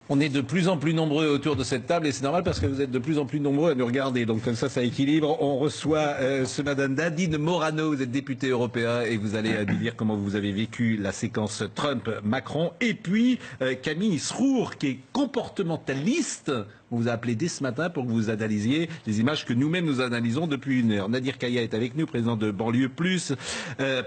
On est de plus en plus nombreux autour de cette table et c'est normal parce que vous êtes de plus en plus nombreux à nous regarder. Donc comme ça équilibre. On reçoit ce madame Nadine Morano, vous êtes député européen et vous allez nous dire comment vous avez vécu la séquence Trump-Macron. Et puis Camille Srour qui est comportementaliste. On vous a appelé dès ce matin pour que vous analysiez les images que nous-mêmes nous analysons depuis une heure. Nadir Kaya est avec nous, président de Banlieue Plus,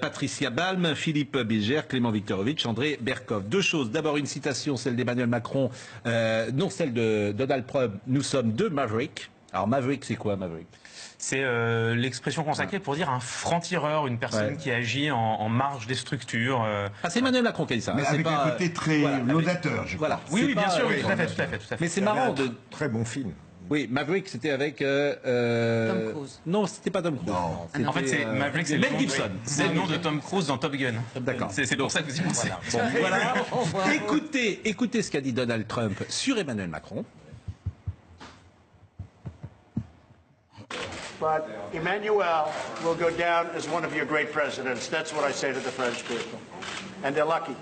Patricia Balme, Philippe Bilger, Clément Viktorovitch, André Berkov. Deux choses. D'abord une citation, celle d'Emmanuel Macron, non celle de Donald Trump. Nous sommes deux Maverick. Alors Maverick, c'est quoi Maverick? C'est l'expression consacrée pour dire un franc-tireur, une personne qui agit en marge des structures. Ah, c'est Emmanuel Macron qui a dit ça. Mais avec un côté très laudateur, je crois. Voilà. Oui, bien sûr, tout à fait. Mais c'est marrant de... Très bon film. Oui, Maverick, c'était avec... Tom Cruise. Non, c'était pas Tom Cruise. Non. En fait, c'est Maverick, c'est Mel Gibson. C'est le nom de Tom Cruise dans Top Gun. D'accord. C'est pour ça que vous y pensez. Voilà. Voilà. Écoutez ce qu'a dit Donald Trump sur Emmanuel Macron. But Emmanuel will go down as one of your great presidents. That's what I say to the French people. And they're lucky.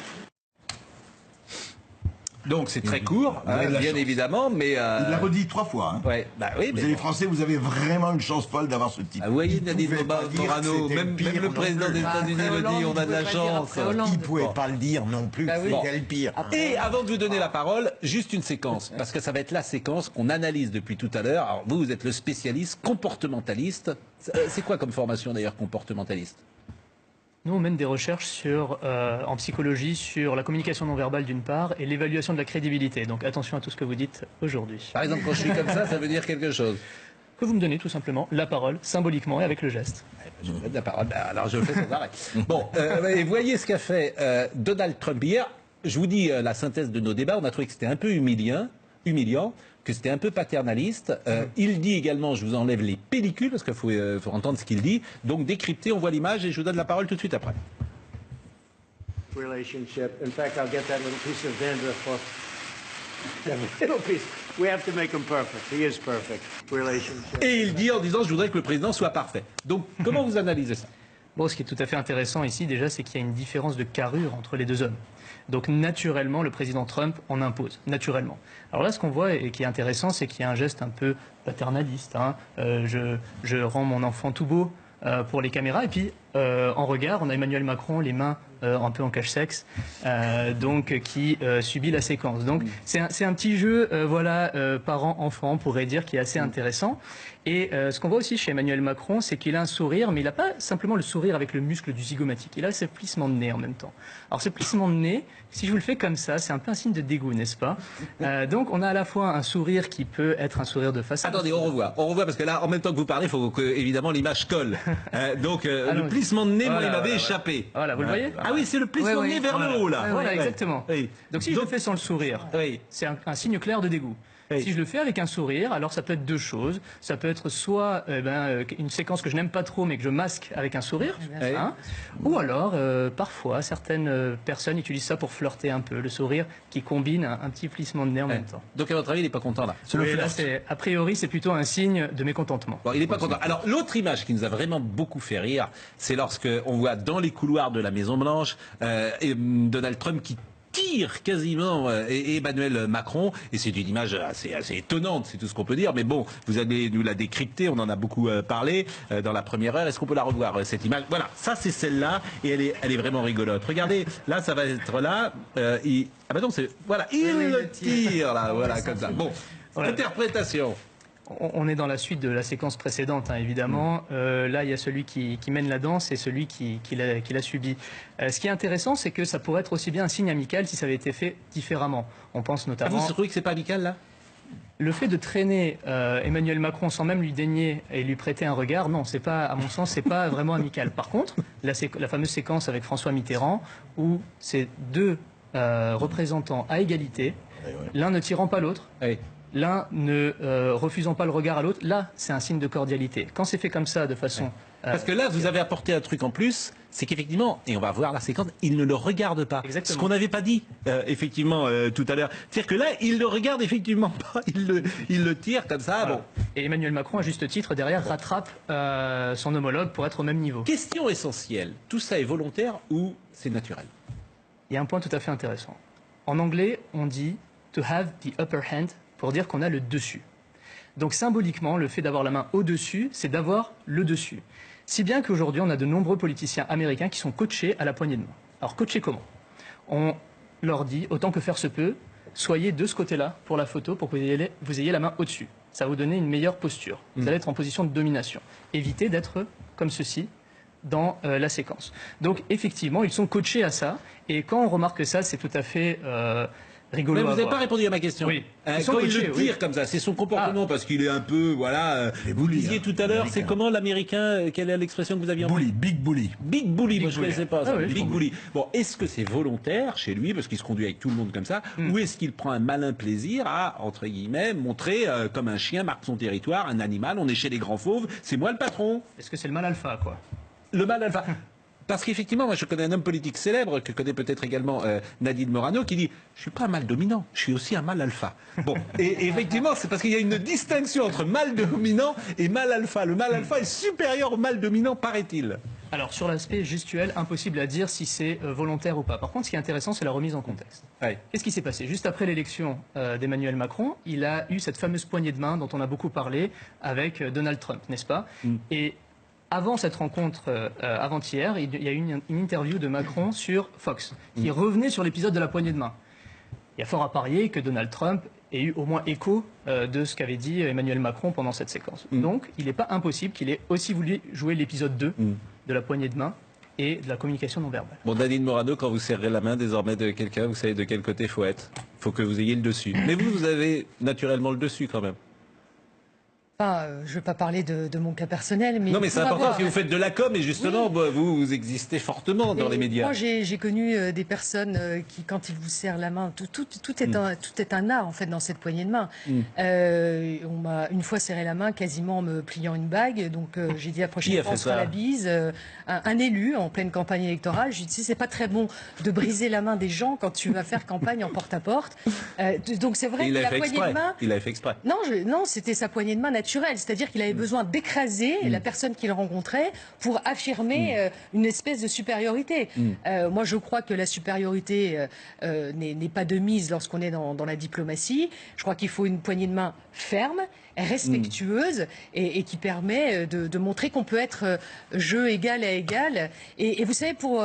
Donc c'est très court, bien évidemment, mais... Il l'a redit 3 fois. Hein. Ouais, bah oui, vous avez les Français, vous avez vraiment une chance folle d'avoir ce type. Ah, vous voyez, Nadine Morano, même le président des États-Unis le dit, on a de la chance. Il ne pouvait pas le dire non plus, c'était le pire. Et avant de vous donner la parole, juste une séquence, parce que ça va être la séquence qu'on analyse depuis tout à l'heure. Alors vous êtes le spécialiste comportementaliste. C'est quoi comme formation d'ailleurs comportementaliste? Nous, on mène des recherches en psychologie sur la communication non verbale d'une part et l'évaluation de la crédibilité. Donc attention à tout ce que vous dites aujourd'hui. Par exemple, quand je suis comme ça veut dire quelque chose. Que vous me donnez tout simplement la parole, symboliquement et avec le geste. Je vous donne la parole. Alors je fais sans arrêt. Bon, et voyez ce qu'a fait Donald Trump hier. Je vous dis la synthèse de nos débats. On a trouvé que c'était un peu humiliant, que c'était un peu paternaliste. Il dit également, je vous enlève les pellicules, parce qu'il faut entendre ce qu'il dit. Donc décrypter, on voit l'image et je vous donne la parole tout de suite après. Relationship. In fact, I'll get that little piece of dandruff off. That little piece. We have to make him perfect. He is perfect. Relationship. Et il dit en disant, je voudrais que le président soit parfait. Donc comment vous analysez ça? Bon, ce qui est tout à fait intéressant ici, déjà, c'est qu'il y a une différence de carrure entre les deux hommes. Donc, naturellement, le président Trump en impose, naturellement. Alors là, ce qu'on voit et qui est intéressant, c'est qu'il y a un geste un peu paternaliste. Hein. Je rends mon enfant tout beau pour les caméras. Et puis, en regard, on a Emmanuel Macron, les mains un peu en cache-sexe, donc qui subit la séquence. Donc, c'est un petit jeu, parent-enfant, on pourrait dire, qui est assez intéressant. Et ce qu'on voit aussi chez Emmanuel Macron, c'est qu'il a un sourire, mais il n'a pas simplement le sourire avec le muscle du zygomatique. Il a ce plissement de nez en même temps. Alors ce plissement de nez, si je vous le fais comme ça, c'est un peu un signe de dégoût, n'est-ce pas? Donc on a à la fois un sourire qui peut être un sourire de façade. Attendez, on revoit parce que là, en même temps que vous parlez, il faut que évidemment l'image colle. Donc le plissement de nez, moi, il m'avait échappé. Voilà, vous le voyez? Ah oui, c'est le plissement de nez vers le haut là. Voilà, exactement. Oui. Donc si je le fais sans le sourire, c'est un signe clair de dégoût. Si je le fais avec un sourire, alors ça peut être deux choses. Ça peut être soit une séquence que je n'aime pas trop mais que je masque avec un sourire, hein, ou alors parfois certaines personnes utilisent ça pour flirter un peu, le sourire qui combine un petit plissement de nez en même temps. Donc à votre avis, il n'est pas content là? A priori, c'est plutôt un signe de mécontentement. Bon, il n'est pas content. Alors l'autre image qui nous a vraiment beaucoup fait rire, c'est lorsque on voit dans les couloirs de la Maison Blanche Donald Trump qui tire quasiment Emmanuel Macron, et c'est une image assez étonnante, c'est tout ce qu'on peut dire, mais bon, vous allez nous la décrypter, on en a beaucoup parlé dans la première heure. Est-ce qu'on peut la revoir, cette image? Voilà, ça c'est celle-là, et elle est vraiment rigolote. Regardez, là ça va être là, il le tire, là, voilà, comme ça. Bon, interprétation. On est dans la suite de la séquence précédente, hein, évidemment. Là, il y a celui qui mène la danse et celui qui l'a subi. Ce qui est intéressant, c'est que ça pourrait être aussi bien un signe amical si ça avait été fait différemment. On pense notamment... Vous trouvez que c'est pas amical, là? Le fait de traîner Emmanuel Macron sans même lui daigner et lui prêter un regard, non, c'est pas, à mon sens, c'est pas vraiment amical. Par contre, la fameuse séquence avec François Mitterrand, où c'est deux représentants à égalité, l'un ne tirant pas l'autre, l'un ne refusant pas le regard à l'autre, là, c'est un signe de cordialité. Quand c'est fait comme ça, de façon... Parce que là, vous avez apporté un truc en plus, c'est qu'effectivement, et on va voir la séquence, il ne le regarde pas. Exactement. Ce qu'on n'avait pas dit, effectivement, tout à l'heure. C'est-à-dire que là, il le regarde effectivement pas, il le tire comme ça. Voilà. Bon. Et Emmanuel Macron, à juste titre, derrière, rattrape son homologue pour être au même niveau. Question essentielle, tout ça est volontaire ou c'est naturel? Il y a un point tout à fait intéressant. En anglais, on dit « to have the upper hand, pour dire qu'on a le dessus. Donc symboliquement, le fait d'avoir la main au-dessus, c'est d'avoir le dessus. Si bien qu'aujourd'hui, on a de nombreux politiciens américains qui sont coachés à la poignée de main. Alors coachés comment? On leur dit, autant que faire se peut, soyez de ce côté-là pour la photo, pour que vous ayez la main au-dessus. Ça va vous donner une meilleure posture. Vous allez être en position de domination. Évitez d'être comme ceci dans la séquence. Donc effectivement, ils sont coachés à ça. Et quand on remarque ça, c'est tout à fait rigolo. Mais vous à n'avez voir. pas répondu à ma question. Oui. Quand il coachés, le tire comme ça, c'est son comportement, parce qu'il est un peu, voilà. Vous le disiez tout à l'heure, c'est comment l'américain, quelle est l'expression que vous aviez Bully, big bully. Big bully, moi je ne bully. connaissais pas ça. Ah oui, Big bully. Bon, est-ce que c'est volontaire chez lui, parce qu'il se conduit avec tout le monde comme ça, ou est-ce qu'il prend un malin plaisir à, entre guillemets, montrer comme un chien marque son territoire, un animal, on est chez les grands fauves, c'est moi le patron. Est-ce que c'est le mal alpha, quoi? Le mal alpha. Parce qu'effectivement, moi je connais un homme politique célèbre, que connaît peut-être également Nadine Morano, qui dit « Je suis pas un mâle dominant, je suis aussi un mâle alpha ». Bon, et effectivement, c'est parce qu'il y a une distinction entre mâle dominant et mâle alpha. Le mâle alpha est supérieur au mâle dominant, paraît-il. Alors sur l'aspect gestuel, impossible à dire si c'est volontaire ou pas. Par contre, ce qui est intéressant, c'est la remise en contexte. Ouais. Qu'est-ce qui s'est passé? Juste après l'élection d'Emmanuel Macron, il a eu cette fameuse poignée de main dont on a beaucoup parlé avec Donald Trump, n'est-ce pas? Et avant cette rencontre, avant-hier, il y a eu une interview de Macron sur Fox, qui revenait sur l'épisode de la poignée de main. Il y a fort à parier que Donald Trump ait eu au moins écho de ce qu'avait dit Emmanuel Macron pendant cette séquence. Donc, il n'est pas impossible qu'il ait aussi voulu jouer l'épisode 2 de la poignée de main et de la communication non verbale. Bon, Nadine Morano, quand vous serrez la main désormais de quelqu'un, vous savez de quel côté il faut être. Il faut que vous ayez le dessus. Mais vous avez naturellement le dessus quand même. Enfin, je ne vais pas parler de mon cas personnel, mais... Non, mais c'est pour important avoir- parce que vous faites de la com et justement, Oui. vous existez fortement dans Et les médias. Moi, j'ai connu des personnes qui, quand ils vous serrent la main, tout est un art, en fait, dans cette poignée de main. On m'a une fois serré la main, quasiment en me pliant une bague. Donc, j'ai dit la prochaine Qui a fois, on fait se fera ça la bise. Un élu, en pleine campagne électorale. Je lui ai dit, c'est pas très bon de briser la main des gens quand tu vas faire campagne en porte-à-porte. Donc, c'est vrai Et il que l'a la fait poignée exprès. de main... Il l'avait fait exprès. Non, c'était sa poignée de main naturelle. C'est-à-dire qu'il avait besoin d'écraser la personne qu'il rencontrait pour affirmer une espèce de supériorité. Moi, je crois que la supériorité n'est pas de mise lorsqu'on est dans la diplomatie. Je crois qu'il faut une poignée de main ferme, respectueuse et qui permet de montrer qu'on peut être jeu égal à égal. Et vous savez, pour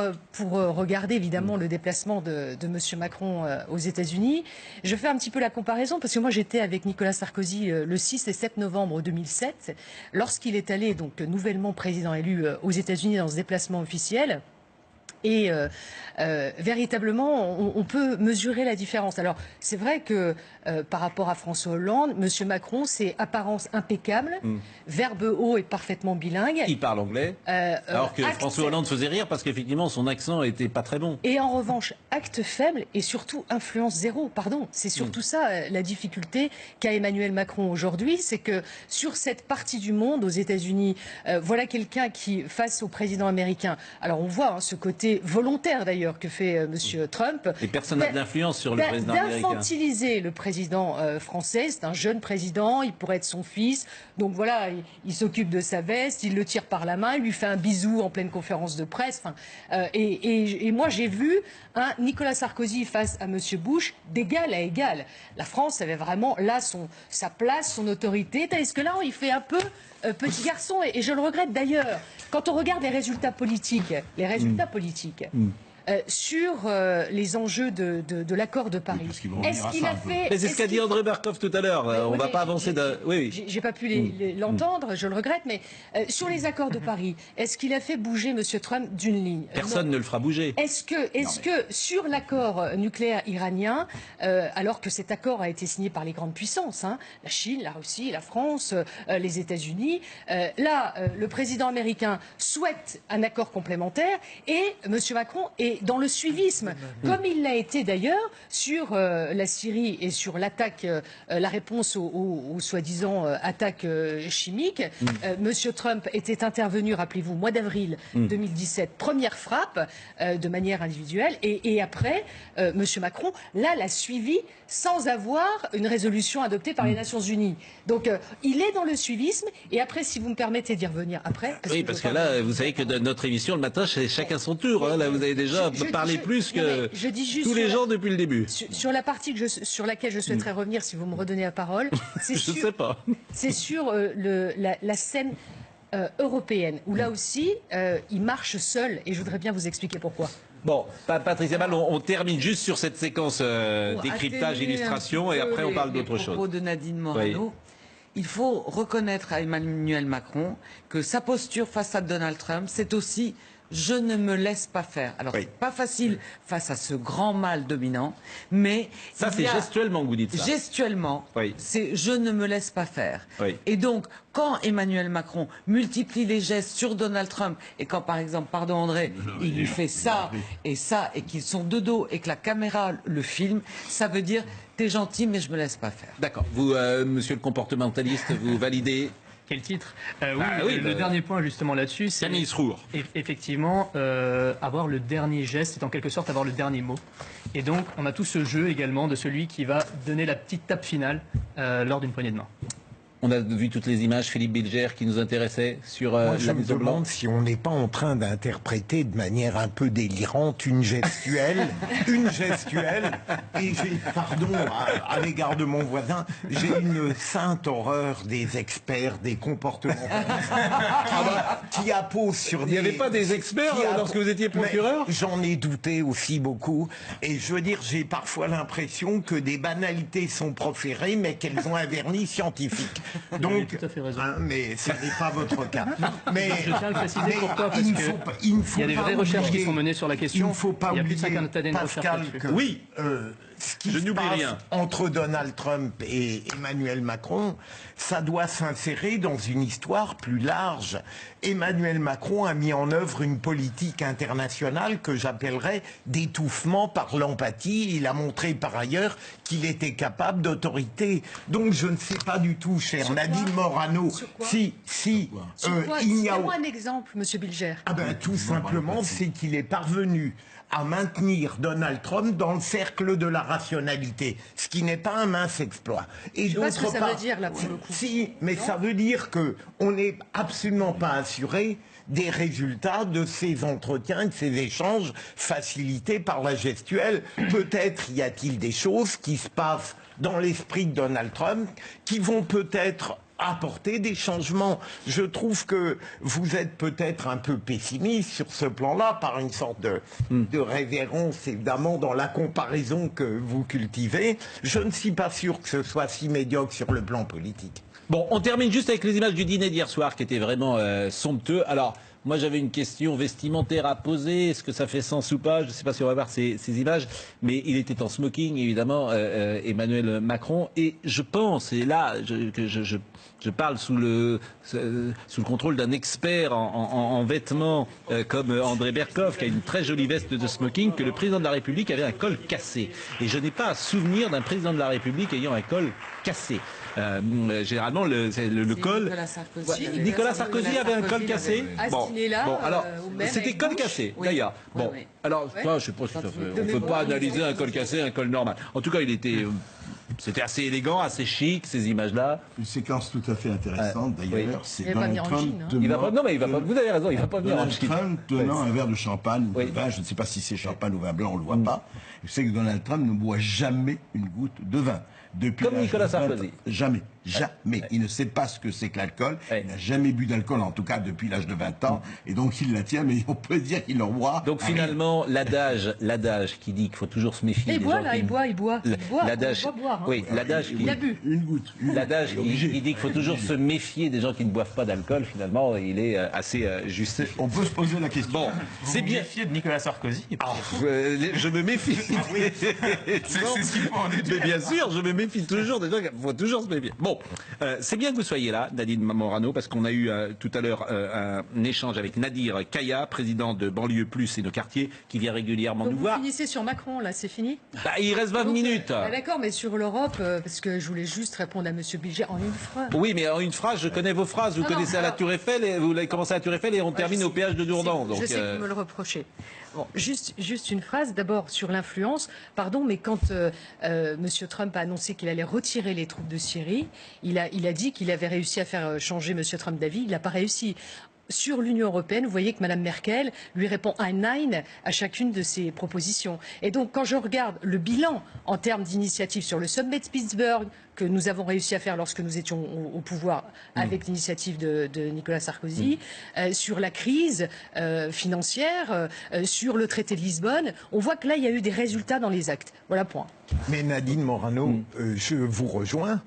regarder évidemment le déplacement de M. Macron aux États-Unis, je fais un petit peu la comparaison parce que moi j'étais avec Nicolas Sarkozy le 6 et 7 novembre 2007 lorsqu'il est allé donc nouvellement président élu aux États-Unis dans ce déplacement officiel. Et véritablement, on peut mesurer la différence. Alors, c'est vrai que par rapport à François Hollande, M. Macron, c'est apparence impeccable, verbe haut et parfaitement bilingue. Il parle anglais, alors que François Hollande faisait rire parce qu'effectivement son accent était pas très bon. Et en revanche, acte faible et surtout influence zéro. Pardon, c'est surtout ça la difficulté qu'a Emmanuel Macron aujourd'hui, c'est que sur cette partie du monde, aux États-Unis, voilà quelqu'un qui, face au président américain, alors on voit ce côté volontaire d'ailleurs que fait M. Trump. Et personne n'a d'influence sur le président américain. D'infantiliser le président français, c'est un jeune président, il pourrait être son fils, donc voilà, il s'occupe de sa veste, il le tire par la main, il lui fait un bisou en pleine conférence de presse. Et moi j'ai vu Nicolas Sarkozy face à M. Bush d'égal à égal. La France avait vraiment là sa place, son autorité, tandis que là il fait un peu petit garçon, et je le regrette d'ailleurs. Quand on regarde les résultats politiques, sur les enjeux de l'accord de Paris, est-ce qu'il a fait... Mais c'est ce qu'a dit André Barkov tout à l'heure. On ne va pas avancer d'un... Oui. J'ai pas pu l'entendre, je le regrette, mais sur les accords de Paris, est-ce qu'il a fait bouger M. Trump d'une ligne? Personne ne le fera bouger. Est-ce que sur l'accord nucléaire iranien, alors que cet accord a été signé par les grandes puissances, la Chine, la Russie, la France, les États-Unis, là, le président américain souhaite un accord complémentaire et M. Macron est dans le suivisme, comme il l'a été d'ailleurs sur la Syrie et sur l'attaque, la réponse aux soi-disant attaques chimiques. Monsieur Trump était intervenu, rappelez-vous, mois d'avril 2017, première frappe de manière individuelle, et après, Monsieur Macron, là, l'a suivi sans avoir une résolution adoptée par les Nations Unies. Donc, il est dans le suivisme, et après, si vous me permettez d'y revenir après... Parce que là, vous savez que dans notre émission, le matin, c'est chacun son tour. Là, vous avez déjà a parlé plus que tous les gens depuis le début. Sur la partie sur laquelle je souhaiterais revenir, si vous me redonnez la parole, c'est je sais pas. C'est sur la scène européenne, où là aussi, il marche seul, et je voudrais bien vous expliquer pourquoi. Bon, Patricia Ball, on termine juste sur cette séquence décryptage, illustration, et après on parle d'autre chose. À propos de Nadine Morano, il faut reconnaître à Emmanuel Macron que sa posture face à Donald Trump, c'est aussi je ne me laisse pas faire. Alors, c'est pas facile face à ce grand mal dominant, mais... Ça, c'est gestuellement que vous dites ça. Gestuellement, c'est je ne me laisse pas faire. Et donc, quand Emmanuel Macron multiplie les gestes sur Donald Trump, et quand, par exemple, pardon André, il lui fait ça, et qu'ils sont de dos, et que la caméra le filme, ça veut dire, t'es gentil, mais je me laisse pas faire. D'accord. Vous, monsieur le comportementaliste, vous validez? Quel titre? Le dernier point justement là-dessus, c'est effectivement avoir le dernier geste, c'est en quelque sorte avoir le dernier mot. Et donc on a tout ce jeu également de celui qui va donner la petite tape finale lors d'une poignée de main. On a vu toutes les images, Philippe Bilger, qui nous intéressait sur Moi, je la me mise au blanc. demande si on n'est pas en train d'interpréter de manière un peu délirante une gestuelle, et pardon, à l'égard de mon voisin, j'ai une sainte horreur des experts, des comportements qui apposent sur des... Il n'y avait pas des experts lorsque vous étiez procureur? J'en ai douté aussi beaucoup, et je veux dire, j'ai parfois l'impression que des banalités sont proférées, mais qu'elles ont un vernis scientifique. Donc, tout à fait raison. Mais ce n'est pas votre cas. Mais je tiens à le préciser pourquoi, parce qu'il y a des vraies recherches qui sont menées sur la question. Il ne faut pas il y a plus de oublier, 50 années de Pascal, recherche que ce qui se passe entre Donald Trump et Emmanuel Macron, ça doit s'insérer dans une histoire plus large. Emmanuel Macron a mis en œuvre une politique internationale que j'appellerais d'étouffement par l'empathie. Il a montré par ailleurs qu'il était capable d'autorité. Donc je ne sais pas du tout, cher Nadine Morano, il y a... Donnez-moi un exemple, monsieur Bilger. Tout simplement, c'est qu'il est parvenu à maintenir Donald Trump dans le cercle de la rationalité, ce qui n'est pas un mince exploit. Et je ne sais pas ce que ça veut dire, là, pour le coup. Si, mais ça veut dire qu'on n'est absolument pas assuré des résultats de ces entretiens, de ces échanges facilités par la gestuelle. Peut-être y a-t-il des choses qui se passent dans l'esprit de Donald Trump qui vont peut-être apporter des changements. Je trouve que vous êtes peut-être un peu pessimiste sur ce plan-là, par une sorte de révérence, évidemment, dans la comparaison que vous cultivez. Je ne suis pas sûr que ce soit si médiocre sur le plan politique. Bon, on termine juste avec les images du dîner d'hier soir, qui était vraiment somptueux. Alors, moi, j'avais une question vestimentaire à poser. Est-ce que ça fait sens ou pas? Je ne sais pas si on va voir ces images. Mais il était en smoking, évidemment, Emmanuel Macron. Et je pense, et là, je parle sous le contrôle d'un expert en vêtements comme André Berkoff, qui a une très jolie veste de smoking, que le président de la République avait un col cassé. Et je n'ai pas souvenir d'un président de la République ayant un col cassé. Généralement, le col... Nicolas Sarkozy avait un col cassé. Bon, alors, c'était col cassé, d'ailleurs. Bon, alors, je sais pas si on ne peut pas analyser un col cassé, un col normal. En tout cas, c'était assez élégant, assez chic, ces images-là. Une séquence tout à fait intéressante, d'ailleurs. C'est Donald Trump non, mais il va pas, vous avez raison, il ne va pas venir en jean. Donald Trump tenant un verre de champagne ou de vin, je ne sais pas si c'est champagne ou vin blanc, on ne le voit pas. Je sais que Donald Trump ne boit jamais une goutte de vin. Depuis comme Nicolas Sarkozy. Jamais. Il ne sait pas ce que c'est que l'alcool. Il n'a jamais bu d'alcool, en tout cas depuis l'âge de 20 ans. Et donc il la tient, mais on peut dire qu'il en boit. Donc finalement, l'adage qui dit qu'il faut toujours se méfier. Il boit, là, il boit. L'adage, oui, l'adage il a bu. Une goutte. L'adage qui dit qu'il faut toujours se méfier des gens qui ne boivent pas d'alcool, finalement, il est assez juste. On peut se poser la question. Bon, c'est bien. Méfier de Nicolas Sarkozy. Je me méfie. C'est ce qu'il faut en dire. Mais bien sûr, je me méfie toujours des gens qu'il faut toujours se méfier. Bon, c'est bien que vous soyez là, Nadine Morano, parce qu'on a eu tout à l'heure un échange avec Nadir Kaya, président de Banlieue Plus et nos quartiers, qui vient régulièrement nous voir. Vous finissez sur Macron, là, c'est fini? Il reste 20 minutes. D'accord, mais sur l'Europe, parce que je voulais juste répondre à monsieur Bilger en une phrase. Oui, mais en une phrase, je connais vos phrases. Vous connaissez à la Tour Eiffel, et vous avez commencé à la Tour Eiffel et on termine au péage de Dourdan. Je sais que vous me le reprochez. Bon, juste une phrase, d'abord sur l'influence. Pardon, mais quand monsieur Trump a annoncé qu'il allait retirer les troupes de Syrie, il a dit qu'il avait réussi à faire changer monsieur Trump d'avis. Il n'a pas réussi. sur l'Union européenne, vous voyez que Mme Merkel lui répond un nein à chacune de ses propositions. Et donc, quand je regarde le bilan en termes d'initiatives sur le sommet de Pittsburgh, que nous avons réussi à faire lorsque nous étions au pouvoir avec l'initiative de Nicolas Sarkozy, sur la crise financière, sur le traité de Lisbonne, on voit que là, il y a eu des résultats dans les actes. Voilà, point. Mais Nadine Morano, je vous rejoins.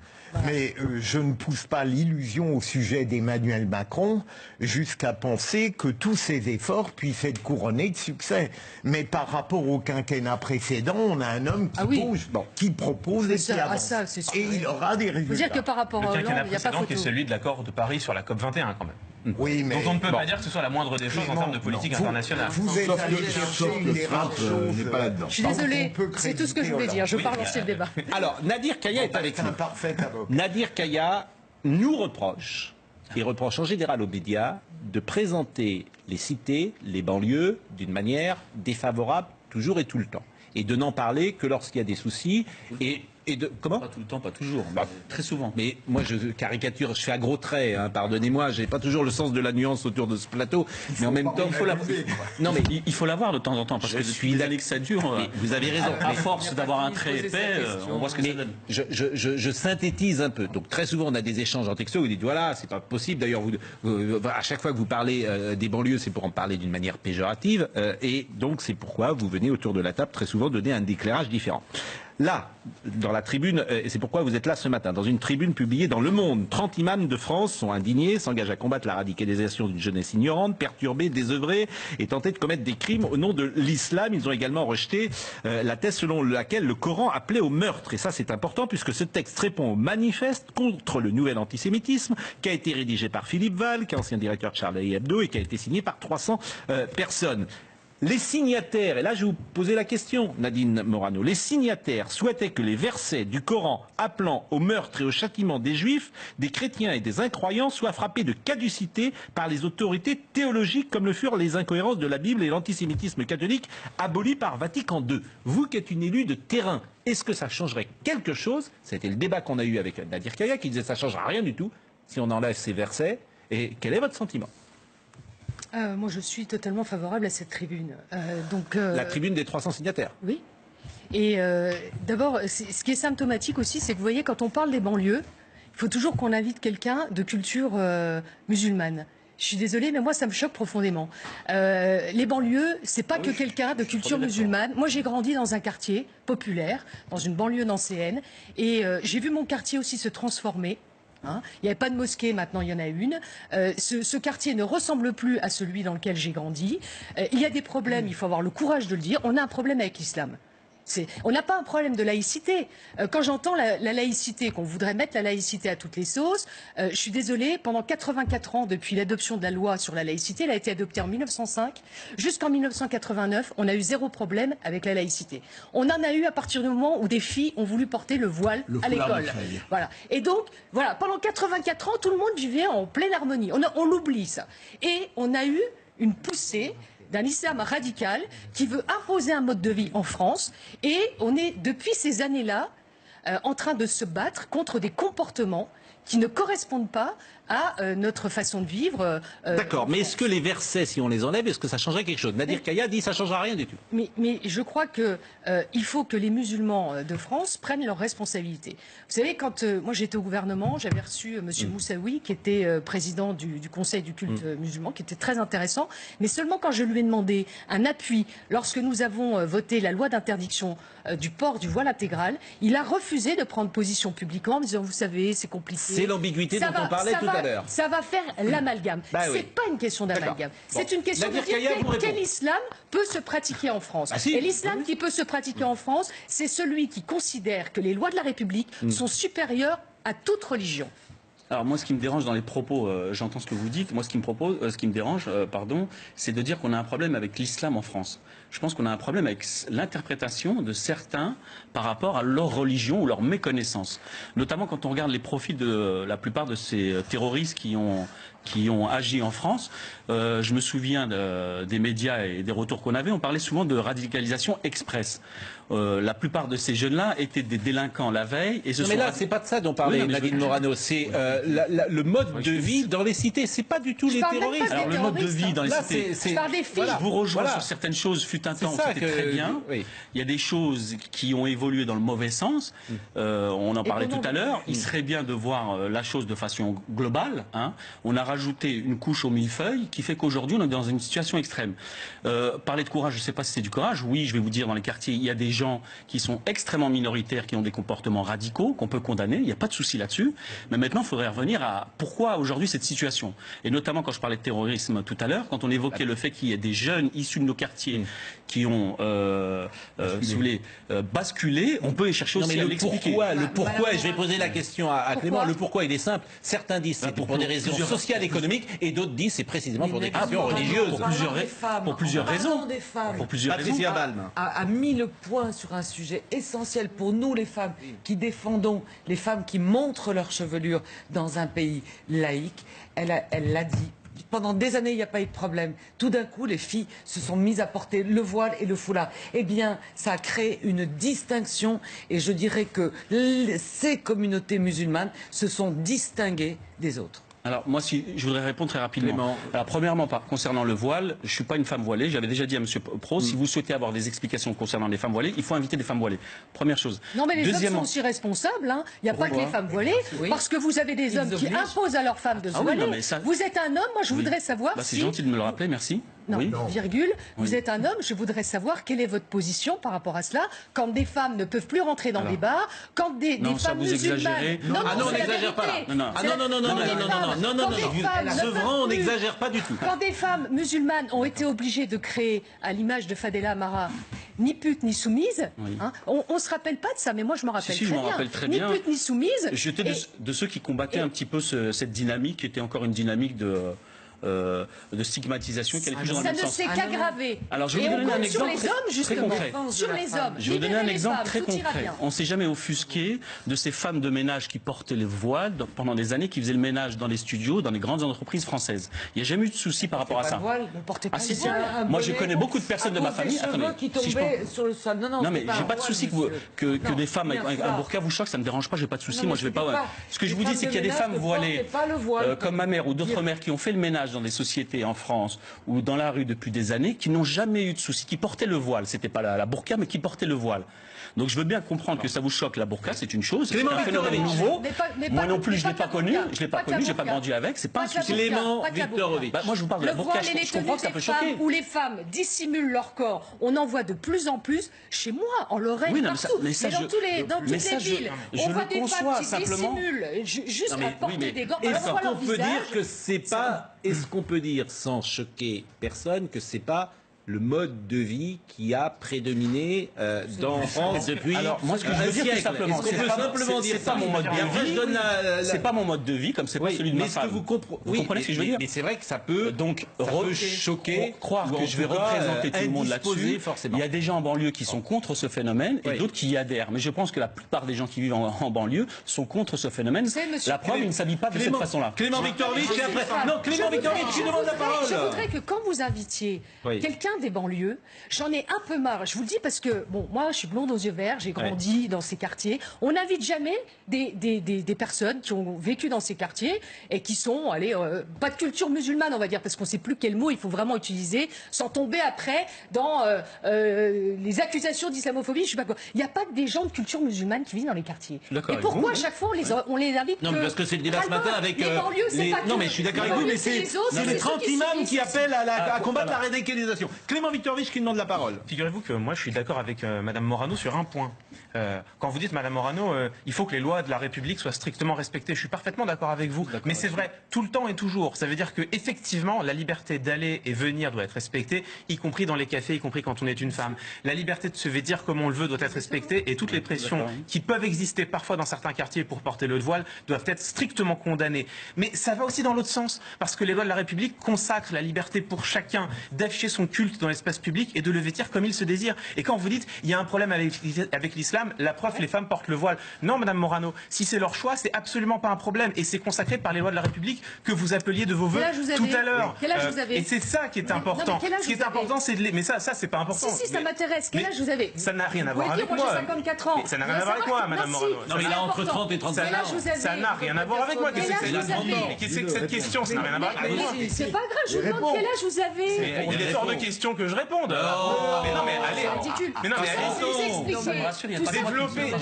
Mais je ne pousse pas l'illusion au sujet d'Emmanuel Macron jusqu'à penser que tous ces efforts puissent être couronnés de succès. Mais par rapport au quinquennat précédent, on a un homme qui bouge, qui propose et qui avance. Et il aura des résultats. Il faut dire que par rapport à Hollande, il n'y a pas photo. Qui est celui de l'accord de Paris sur la COP21 quand même. Oui, mais dont on ne peut pas dire que ce soit la moindre des choses en termes de politique internationale. Vous êtes allé chercher une des rares choses. n'est pas là-dedans. Je suis désolée, c'est tout ce que je voulais dire. Je veux pas relancer le débat. Alors, Nadir Kaya est avec nous. Nadir Kaya nous reproche, et reproche en général aux médias, de présenter les cités, les banlieues, d'une manière défavorable, toujours et tout le temps. Et de n'en parler que lorsqu'il y a des soucis. Et de, comment ? Pas tout le temps, pas toujours, mais très souvent. Mais moi, je caricature, je fais à gros traits, hein, pardonnez-moi, j'ai pas toujours le sens de la nuance autour de ce plateau, mais en même temps, il faut la... Non, mais il faut l'avoir de temps en temps, parce que depuis des années que ça dure, vous avez raison. À force d'avoir un trait épais, on voit ce que ça donne. Je synthétise un peu. Donc très souvent, on a des échanges en texto, vous dites, voilà, c'est pas possible. D'ailleurs, à chaque fois que vous parlez des banlieues, c'est pour en parler d'une manière péjorative, et donc c'est pourquoi vous venez autour de la table très souvent donner un éclairage différent. Là, dans la tribune, et c'est pourquoi vous êtes là ce matin, dans une tribune publiée dans Le Monde, 30 imams de France sont indignés, s'engagent à combattre la radicalisation d'une jeunesse ignorante, perturbée, désœuvrée et tenter de commettre des crimes au nom de l'islam. Ils ont également rejeté la thèse selon laquelle le Coran appelait au meurtre. Et ça, c'est important puisque ce texte répond au manifeste contre le nouvel antisémitisme qui a été rédigé par Philippe Val, qui est ancien directeur de Charlie Hebdo et qui a été signé par 300 personnes. Les signataires, et là je vais vous poser la question, Nadine Morano, les signataires souhaitaient que les versets du Coran appelant au meurtre et au châtiment des juifs, des chrétiens et des incroyants soient frappés de caducité par les autorités théologiques comme le furent les incohérences de la Bible et l'antisémitisme catholique abolis par Vatican II. Vous qui êtes une élue de terrain, est-ce que ça changerait quelque chose? C'était le débat qu'on a eu avec Nadir Kaya qui disait que ça ne changera rien du tout si on enlève ces versets. Et quel est votre sentiment? Moi, je suis totalement favorable à cette tribune. La tribune des 300 signataires. Oui. Et d'abord, ce qui est symptomatique aussi, c'est que vous voyez, quand on parle des banlieues, il faut toujours qu'on invite quelqu'un de culture musulmane. Je suis désolée, mais moi, ça me choque profondément. Les banlieues, c'est pas que quelqu'un de culture musulmane. Moi, j'ai grandi dans un quartier populaire, dans une banlieue nancéenne, et j'ai vu mon quartier aussi se transformer. Il n'y avait pas de mosquée, maintenant il y en a une. Ce quartier ne ressemble plus à celui dans lequel j'ai grandi. Il y a des problèmes, il faut avoir le courage de le dire. On a un problème avec l'islam. On n'a pas un problème de laïcité. Quand j'entends la laïcité, qu'on voudrait mettre la laïcité à toutes les sauces, je suis désolée, pendant 84 ans, depuis l'adoption de la loi sur la laïcité, elle a été adoptée en 1905, jusqu'en 1989, on a eu zéro problème avec la laïcité. On en a eu à partir du moment où des filles ont voulu porter le voile à l'école. Voilà. Et donc, voilà, pendant 84 ans, tout le monde vivait en pleine harmonie. On oublie ça. Et on a eu une poussée d'un islam radical qui veut imposer un mode de vie en France. Et on est, depuis ces années-là, en train de se battre contre des comportements qui ne correspondent pas à notre façon de vivre. D'accord, mais est-ce que les versets, si on les enlève, est-ce que ça changerait quelque chose? Nadir Kaya dit que ça ne changera rien du tout. Mais je crois qu'il faut que les musulmans de France prennent leurs responsabilités. Vous savez, quand moi j'étais au gouvernement, j'avais reçu M. Moussaoui, qui était président du Conseil du culte musulman, qui était très intéressant, mais seulement quand je lui ai demandé un appui, lorsque nous avons voté la loi d'interdiction du port du voile intégral, il a refusé de prendre position publiquement en disant, vous savez, c'est compliqué. C'est l'ambiguïté dont on parlait tout à l'heure. Ça va faire l'amalgame. C'est pas une question d'amalgame. C'est une question de dire quel islam peut se pratiquer en France. Et l'islam qui peut se pratiquer en France, c'est celui qui considère que les lois de la République sont supérieures à toute religion. Alors moi, ce qui me dérange dans les propos, j'entends ce que vous dites. Moi, ce qui me dérange, c'est de dire qu'on a un problème avec l'islam en France. je pense qu'on a un problème avec l'interprétation de certains par rapport à leur religion ou leur méconnaissance. Notamment quand on regarde les profils de la plupart de ces terroristes qui ont agi en France. Je me souviens des médias et des retours qu'on avait. On parlait souvent de radicalisation express. La plupart de ces jeunes-là étaient des délinquants la veille. Et mais là, c'est pas de ça dont parlait Nadine Morano. C'est le mode de vie dans les cités. C'est pas du tout les terroristes. Alors le mode de vie dans les cités. Je parle des filles. Je vous rejoins sur certaines choses. Fut un temps où c'était très bien. Oui. Il y a des choses qui ont évolué dans le mauvais sens. On en parlait tout à l'heure. Il serait bien de voir la chose de façon globale. Hein. On a rajouté une couche au millefeuille qui fait qu'aujourd'hui on est dans une situation extrême. Parler de courage, je ne sais pas si c'est du courage. Oui, je vais vous dire, dans les quartiers, il y a des gens qui sont extrêmement minoritaires, qui ont des comportements radicaux, qu'on peut condamner. Il n'y a pas de souci là-dessus. Mais maintenant, il faudrait revenir à pourquoi aujourd'hui cette situation. Et notamment quand je parlais de terrorisme tout à l'heure, quand on évoquait le fait qu'il y ait des jeunes issus de nos quartiers qui ont si vous voulez, basculé, on peut y chercher aussi à l'expliquer. Le pourquoi, et je vais poser la question à Clément, le pourquoi il est simple. Certains disent c'est pour des raisons sociales, économiques, et d'autres disent c'est précisément pour des questions religieuses. Pour plusieurs raisons. Pour plusieurs raisons. A mis le point sur un sujet essentiel pour nous les femmes qui défendons les femmes qui montrent leur chevelure dans un pays laïque. Elle l'a dit. Pendant des années, il n'y a pas eu de problème. Tout d'un coup, les filles se sont mises à porter le voile et le foulard. Eh bien, ça a créé une distinction et je dirais que ces communautés musulmanes se sont distinguées des autres. Alors moi, je voudrais répondre très rapidement. Alors premièrement, concernant le voile, je suis pas une femme voilée. J'avais déjà dit à Monsieur Pro, si vous souhaitez avoir des explications concernant les femmes voilées, il faut inviter des femmes voilées. Première chose. Non, mais les hommes sont aussi responsables. Hein. Il n'y a pas que les femmes voilées, parce que vous avez des hommes qui imposent à leurs femmes de se voiler. Vous êtes un homme, moi je voudrais savoir si... C'est gentil de me le rappeler, merci. Non, virgule, vous êtes un homme, je voudrais savoir quelle est votre position par rapport à cela, quand des femmes ne peuvent plus rentrer dans des bars, quand des femmes musulmanes... Non, on n'exagère pas là. Non, Sevran, on n'exagère pas du tout. Quand des femmes musulmanes ont été obligées de créer, à l'image de Fadela Amara, ni pute ni soumise, hein, on ne se rappelle pas de ça, mais moi je m'en rappelle très bien. Ni pute ni soumise. J'étais de ceux qui combattaient un petit peu cette dynamique, qui était encore une dynamique de stigmatisation qui allait plus dans le même sens. Ça ne s'est qu'aggravé. Alors je vais vous donner un exemple très concret. Sur les hommes. Je vais vous donner un exemple très concret. On ne s'est jamais offusqué de ces femmes de ménage qui portaient les voiles pendant des années, qui faisaient le ménage dans les studios, dans les grandes entreprises françaises. Il n'y a jamais eu de souci par rapport à ça. Ah si, moi je connais beaucoup de personnes de ma famille. Attendez, si je peux... Non mais j'ai pas de souci que des femmes avec un burqa vous choquent, ça me dérange pas, j'ai pas de souci. Moi je vais pas. Ce que je vous dis, c'est qu'il y a des femmes voilées comme ma mère ou d'autres mères qui ont fait le ménage dans des sociétés en France ou dans la rue depuis des années qui n'ont jamais eu de soucis, qui portaient le voile. C'était pas la burqa, mais qui portaient le voile. Donc je veux bien comprendre que ça vous choque, la burqa, c'est une chose, c'est un phénomène nouveau. Moi non plus, je l'ai pas connu, j'ai pas grandi avec, c'est pas un souci. Clément Viktorovitch. Moi je vous parle de la burqa, je comprends que ça peut choquer. Où les femmes dissimulent leur corps, on en voit de plus en plus chez moi, en Lorraine, partout, mais dans toutes les villes. On voit des femmes qui dissimulent juste à porter des gants. Est-ce qu'on peut dire que c'est pas, est-ce qu'on peut dire sans choquer personne que c'est pas le mode de vie qui a prédominé dans France depuis Alors, moi, ce que je veux dire, tout simplement, c'est pas mon mode de vie. C'est pas mon mode de vie, comme c'est pas celui de ma femme. Vous comprenez ce que je veux dire? Mais c'est vrai que ça peut choquer, croire que je vais représenter tout le monde là-dessus. Il y a des gens en banlieue qui sont contre ce phénomène et d'autres qui y adhèrent. Mais je pense que la plupart des gens qui vivent en banlieue sont contre ce phénomène. La preuve, ils ne s'habillent pas de cette façon-là. Clément Viktorovitch, et après. Non, Clément Viktorovitch, tu demandes la parole. Je voudrais que quand vous invitiez quelqu'un des banlieues, j'en ai un peu marre. Je vous le dis parce que, bon, moi, je suis blonde aux yeux verts, j'ai grandi dans ces quartiers. On n'invite jamais des personnes qui ont vécu dans ces quartiers et qui sont, pas de culture musulmane, on va dire, parce qu'on ne sait plus quel mot il faut vraiment utiliser, sans tomber après dans les accusations d'islamophobie, je sais pas quoi. Il n'y a pas que des gens de culture musulmane qui vivent dans les quartiers. Et pourquoi à chaque fois on les invite? Non, mais parce que c'est le débat ce matin avec les banlieues, c'est pas non, mais je suis d'accord avec vous, mais c'est les 30 imams qui appellent à combattre la radicalisation. Clément Viktorovitch qui demande la parole. Figurez-vous que moi je suis d'accord avec Madame Morano sur un point. Quand vous dites, Madame Morano, il faut que les lois de la République soient strictement respectées, je suis parfaitement d'accord avec vous. Mais c'est vrai, tout le temps et toujours. Ça veut dire que effectivement, la liberté d'aller et venir doit être respectée, y compris dans les cafés, y compris quand on est une femme. La liberté de se vêtir comme on le veut doit être respectée et toutes les pressions qui peuvent exister parfois dans certains quartiers pour porter le voile doivent être strictement condamnées. Mais ça va aussi dans l'autre sens, parce que les lois de la République consacrent la liberté pour chacun d'afficher son culte adulte dans l'espace public et de le vêtir comme il se désire. Et quand vous dites il y a un problème avec l'islam, la preuve, les femmes portent le voile. Non, Madame Morano, si c'est leur choix, c'est absolument pas un problème. Et c'est consacré par les lois de la République que vous appeliez de vos vœux tout à l'heure. Quel âge vous avez? Et c'est ça qui est important. Ce qui est important, c'est de les... Mais ça c'est pas important. Si, ça m'intéresse. Quel âge vous avez? Ça n'a rien à voir avec moi. J'ai 54 ans. Ça n'a rien à voir avec moi, Madame Morano. Non, mais il a entre 30 et 35 ans. Ça n'a rien à voir avec moi. Qu'est-ce que cette question? Ça n'a rien à voir avec moi. C'est pas grave, je vous demande quel âge vous avez. Il est hors de question que je réponde. Mais non, mais allez. Mais non, mais allez.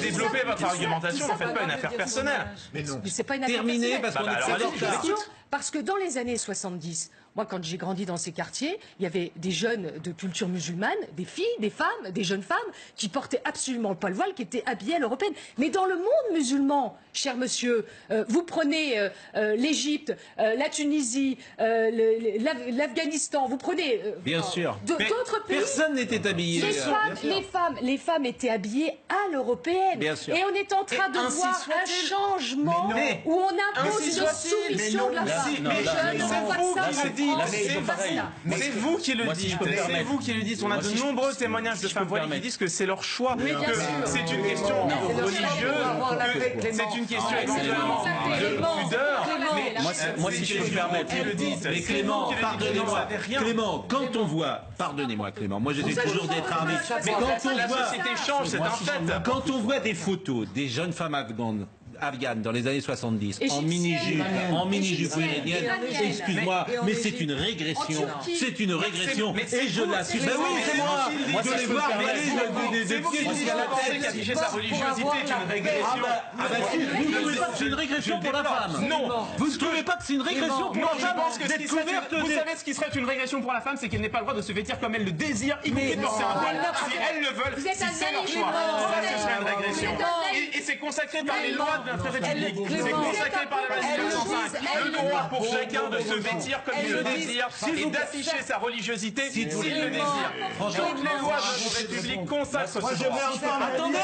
Développez votre argumentation. Ne faites pas une affaire personnelle. Mais c'est pas une affaire personnelle. Parce qu'on est parce que dans les années 70, moi, quand j'ai grandi dans ces quartiers, il y avait des jeunes de culture musulmane, des filles, des femmes, des jeunes femmes qui portaient absolument pas le voile, qui étaient habillées à l'européenne. Mais dans le monde musulman, cher monsieur, vous prenez l'Égypte, la Tunisie, l'Afghanistan, vous prenez bien sûr d'autres pays. Personne n'était habillé. Les femmes étaient habillées à l'européenne. Bien sûr. Et on est en train de voir un changement où on impose une soumission de la femme. C'est vous qui le dites. C'est vous qui le dites. On a de nombreux témoignages de femmes voilées qui disent que c'est leur choix, que c'est une question religieuse, c'est une question éventuellement de pudeur. Moi, si je peux me permettre, mais Clément, pardonnez-moi, Clément, quand on voit, pardonnez-moi, Clément, moi j'essaie toujours d'être armé, mais quand on voit, société change, c'est un fait. Quand on voit des photos des jeunes femmes afghanes dans les années 70, en mini-jupe iranienne, excuse-moi, mais c'est une régression. C'est une régression. Et je l'assume. Ben oui, c'est moi. De les voir voiler des pieds jusqu'à la tête. Qu'afficher sa religiosité est une régression. Vous ne trouvez pas que c'est une régression pour la femme? Non. Vous ne trouvez pas que c'est une régression pour la femme d'être couverte? Vous savez ce qui serait une régression pour la femme, c'est qu'elle n'ait pas le droit de se vêtir comme elle le désire, y compris de porter un voile. Si elles le veulent, si c'est leur choix, ça ce serait une régression. Et c'est consacré par les lois de notre République. C'est consacré par la loi 1905. Le droit pour chacun de se vêtir comme il le désire et d'afficher sa religiosité s'il le désire. Toutes les lois de notre République consacrent ce droit. Attendez,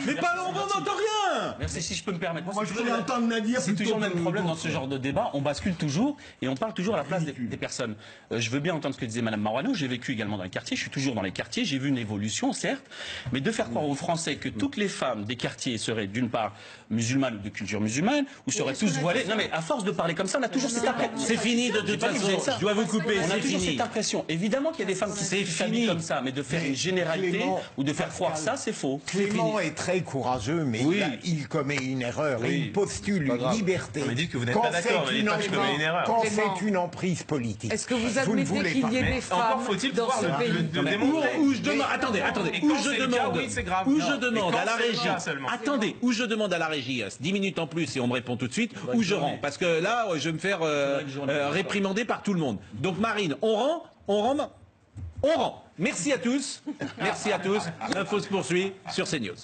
mais pas on n'entend rien. Merci, si je peux me permettre. Moi, je voulais entendre Nadir. C'est toujours le même problème dans ce genre de débat. On bascule toujours et on parle toujours à la place des personnes. Je veux bien entendre ce que disait Madame Morano. J'ai vécu également dans les quartiers. Je suis toujours dans les quartiers. J'ai vu une évolution, certes, mais de faire croire aux Français que toutes les femmes des quartiers seraient d'une part musulmanes ou de culture musulmane ou seraient tous voilées. Non, mais à force de parler comme ça, on a toujours cette impression. C'est fini de toute façon. Je dois vous couper. On a C'est toujours fini. cette impression. Évidemment qu'il y a des femmes qui s'habillent comme ça, mais de faire une généralité ou de faire croire ça, c'est faux. Clément est très courageux, mais il commet une erreur. Et il postule une liberté. Mais dites que vous n'êtes pas d'accord, mais pas que je commets une erreur. Quand c'est une emprise politique. Est-ce que vous admettez qu'il y ait des femmes dans ce pays? Où je demande, attendez, où je demande à la régie, attendez, où je demande à la régie, 10 minutes en plus et on me répond tout de suite, où je rends, parce que là, je vais me faire réprimander par tout le monde. Donc Marine, on rend. Merci à tous. L'info se poursuit sur CNews.